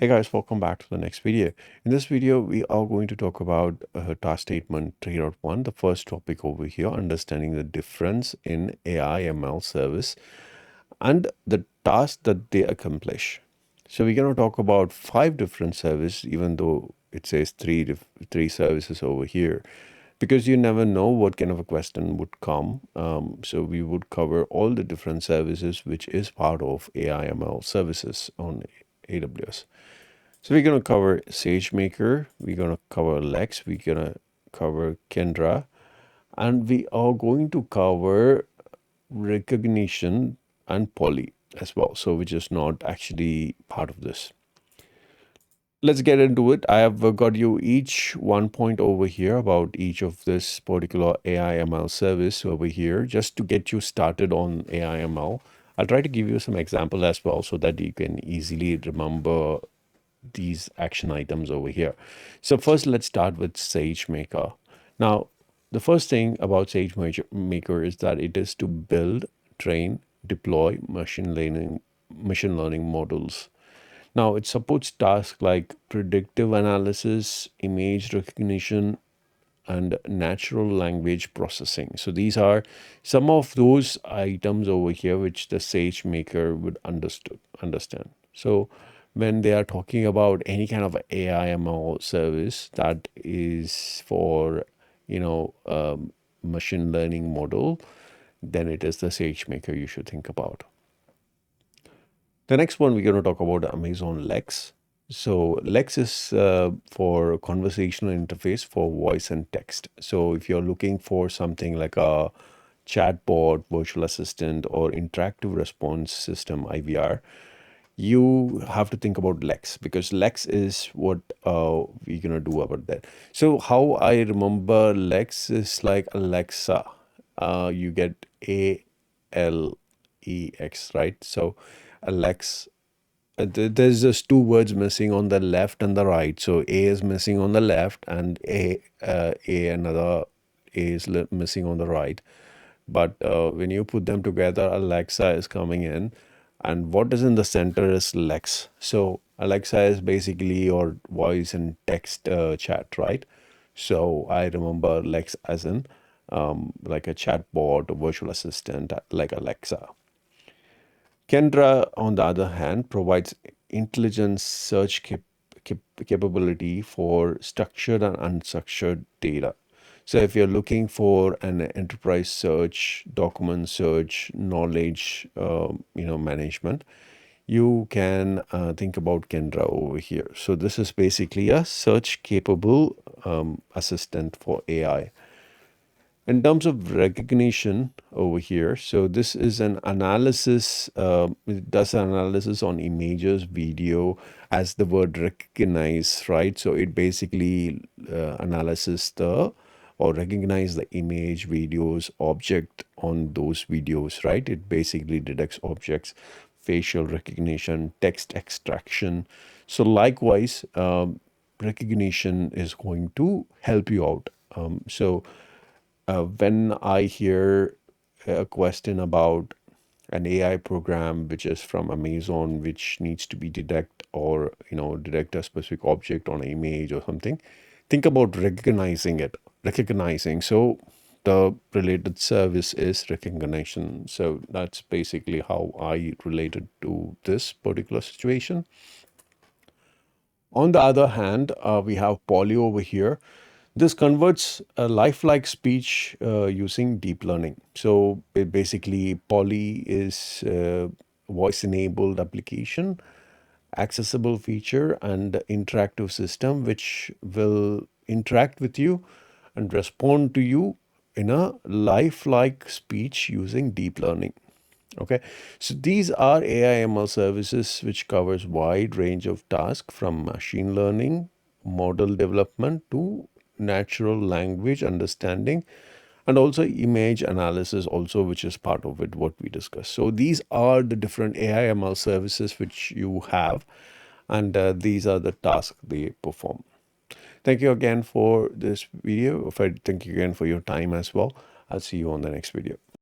Hey guys, welcome back to the next video. In this video, we are going to talk about task statement 3.1, the first topic over here, understanding the difference in AIML service and the task that they accomplish. So we're going to talk about 5 different services, even though it says three services over here, because you never know what kind of a question would come. So we would cover all the different services, which is part of AIML services on AWS. So we're going to cover SageMaker, we're going to cover Lex, we're going to cover Kendra, and we are going to cover recognition and poly as well. So which is not actually part of this. Let's get into it. I have got you each 1 point over here about each of this particular AIML service over here, just to get you started on AIML. I'll try to give you some example as well so that you can easily remember these action items over here. So first, let's start with SageMaker. Now, the first thing about SageMaker is that it is to build, train, deploy machine learning models. Now, it supports tasks like predictive analysis, image recognition, and natural language processing. So these are some of those items over here which the SageMaker would understand. So when they are talking about any kind of AIML service that is for, machine learning model, then it is the SageMaker you should think about. The next one we're going to talk about Amazon Lex. So Lex is for conversational interface for voice and text. So if you're looking for something like a chatbot, virtual assistant, or interactive response system, IVR, you have to think about Lex, because Lex is what we're going to do about that. So how I remember Lex is like Alexa. You get ALEX, right? So Alex, there's just 2 words missing on the left and the right. So A is missing on the left and another A is missing on the right. But when you put them together, Alexa is coming in, and what is in the center is Lex. So Alexa is basically your voice and text chat, right? So I remember Lex as in like a chatbot, a virtual assistant like Alexa. Kendra, on the other hand, provides intelligent search capability for structured and unstructured data. So if you're looking for an enterprise search, document search, knowledge, management, you can think about Kendra over here. So this is basically a search capable assistant for AI. In terms of recognition over here, so this is an analysis, it does an analysis on images, video, as the word recognize, right? So it basically analyzes or recognize the image, videos, object on those videos, right? It basically detects objects, facial recognition, text extraction. So likewise, recognition is going to help you out. When I hear a question about an AI program which is from Amazon, which needs to be detect a specific object on an image or something, think about recognizing it. Recognizing. So the related service is recognition. So that's basically how I related to this particular situation. On the other hand, we have Poly over here. This converts a lifelike speech using deep learning. So basically, Poly is a voice-enabled application, accessible feature, and interactive system which will interact with you and respond to you in a lifelike speech using deep learning. Okay, so these are AIML services which covers wide range of tasks from machine learning, model development to natural language understanding, and also image analysis also, which is part of it, what we discussed. So these are the different AIML services which you have, and these are the tasks they perform. Thank you again for this video. Thank you again for your time as well. I'll see you on the next video.